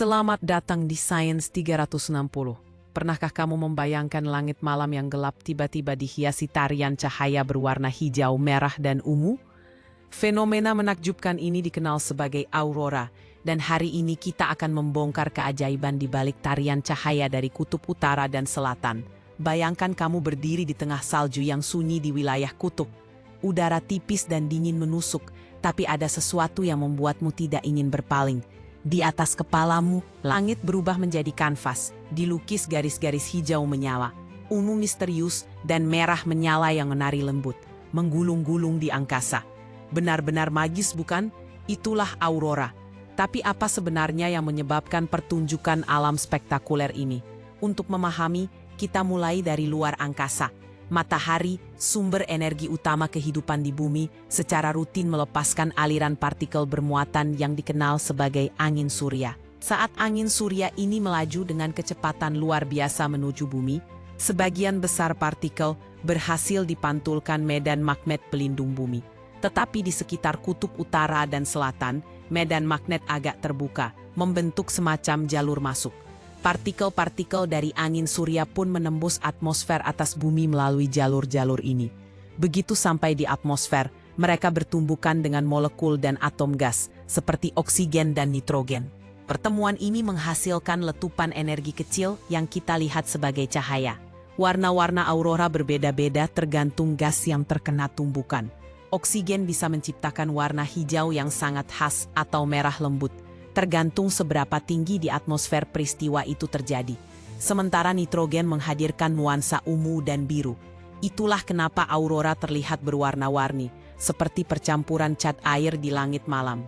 Selamat datang di Sains 360. Pernahkah kamu membayangkan langit malam yang gelap tiba-tiba dihiasi tarian cahaya berwarna hijau, merah, dan ungu? Fenomena menakjubkan ini dikenal sebagai aurora, dan hari ini kita akan membongkar keajaiban di balik tarian cahaya dari kutub utara dan selatan. Bayangkan kamu berdiri di tengah salju yang sunyi di wilayah kutub. Udara tipis dan dingin menusuk, tapi ada sesuatu yang membuatmu tidak ingin berpaling. Di atas kepalamu, langit berubah menjadi kanvas, dilukis garis-garis hijau menyala, ungu misterius, dan merah menyala yang menari lembut, menggulung-gulung di angkasa. Benar-benar magis, bukan? Itulah aurora. Tapi apa sebenarnya yang menyebabkan pertunjukan alam spektakuler ini? Untuk memahami, kita mulai dari luar angkasa. Matahari, sumber energi utama kehidupan di bumi, secara rutin melepaskan aliran partikel bermuatan yang dikenal sebagai angin surya. Saat angin surya ini melaju dengan kecepatan luar biasa menuju bumi, sebagian besar partikel berhasil dipantulkan medan magnet pelindung bumi. Tetapi di sekitar kutub utara dan selatan, medan magnet agak terbuka, membentuk semacam jalur masuk. Partikel-partikel dari angin surya pun menembus atmosfer atas bumi melalui jalur-jalur ini. Begitu sampai di atmosfer, mereka bertumbukan dengan molekul dan atom gas, seperti oksigen dan nitrogen. Pertemuan ini menghasilkan letupan energi kecil yang kita lihat sebagai cahaya. Warna-warna aurora berbeda-beda tergantung gas yang terkena tumbukan. Oksigen bisa menciptakan warna hijau yang sangat khas atau merah lembut, tergantung seberapa tinggi di atmosfer peristiwa itu terjadi. Sementara nitrogen menghadirkan nuansa ungu dan biru. Itulah kenapa aurora terlihat berwarna-warni, seperti percampuran cat air di langit malam.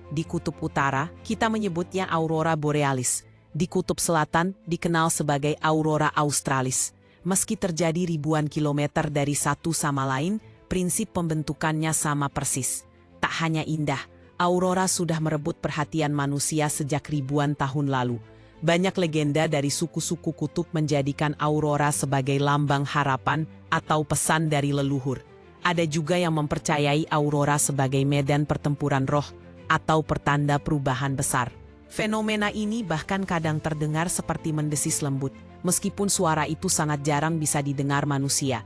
Di kutub utara, kita menyebutnya aurora borealis. Di kutub selatan, dikenal sebagai aurora australis. Meski terjadi ribuan kilometer dari satu sama lain, prinsip pembentukannya sama persis. Tak hanya indah, aurora sudah merebut perhatian manusia sejak ribuan tahun lalu. Banyak legenda dari suku-suku kutub menjadikan aurora sebagai lambang harapan atau pesan dari leluhur. Ada juga yang mempercayai aurora sebagai medan pertempuran roh atau pertanda perubahan besar. Fenomena ini bahkan kadang terdengar seperti mendesis lembut, meskipun suara itu sangat jarang bisa didengar manusia.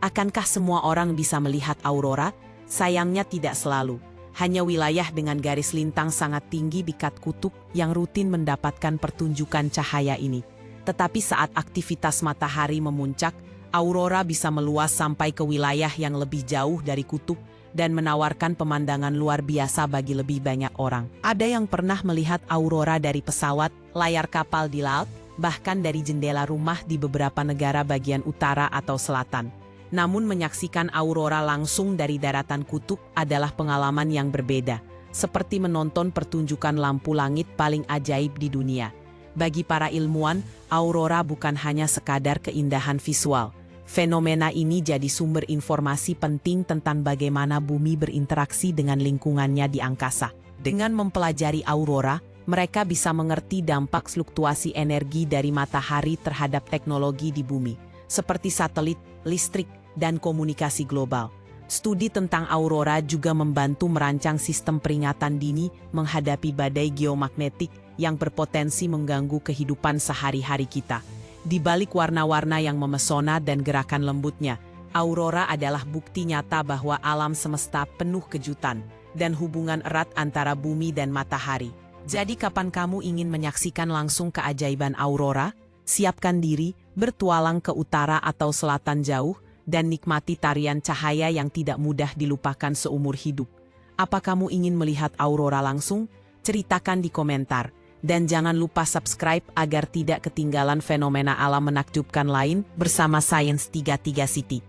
Akankah semua orang bisa melihat aurora? Sayangnya tidak selalu. Hanya wilayah dengan garis lintang sangat tinggi di kat kutub yang rutin mendapatkan pertunjukan cahaya ini. Tetapi saat aktivitas matahari memuncak, aurora bisa meluas sampai ke wilayah yang lebih jauh dari kutub dan menawarkan pemandangan luar biasa bagi lebih banyak orang. Ada yang pernah melihat aurora dari pesawat, layar kapal di laut, bahkan dari jendela rumah di beberapa negara bagian utara atau selatan. Namun menyaksikan aurora langsung dari daratan kutub adalah pengalaman yang berbeda, seperti menonton pertunjukan lampu langit paling ajaib di dunia. Bagi para ilmuwan, aurora bukan hanya sekadar keindahan visual. Fenomena ini jadi sumber informasi penting tentang bagaimana bumi berinteraksi dengan lingkungannya di angkasa. Dengan mempelajari aurora, mereka bisa mengerti dampak fluktuasi energi dari matahari terhadap teknologi di bumi, seperti satelit, listrik, dan komunikasi global. Studi tentang aurora juga membantu merancang sistem peringatan dini menghadapi badai geomagnetik yang berpotensi mengganggu kehidupan sehari-hari kita. Di balik warna-warna yang memesona dan gerakan lembutnya, aurora adalah bukti nyata bahwa alam semesta penuh kejutan dan hubungan erat antara bumi dan matahari. Jadi kapan kamu ingin menyaksikan langsung keajaiban aurora? Siapkan diri, bertualang ke utara atau selatan jauh, dan nikmati tarian cahaya yang tidak mudah dilupakan seumur hidup. Apa kamu ingin melihat aurora langsung? Ceritakan di komentar. Dan jangan lupa subscribe agar tidak ketinggalan fenomena alam menakjubkan lain bersama Sains 33 City.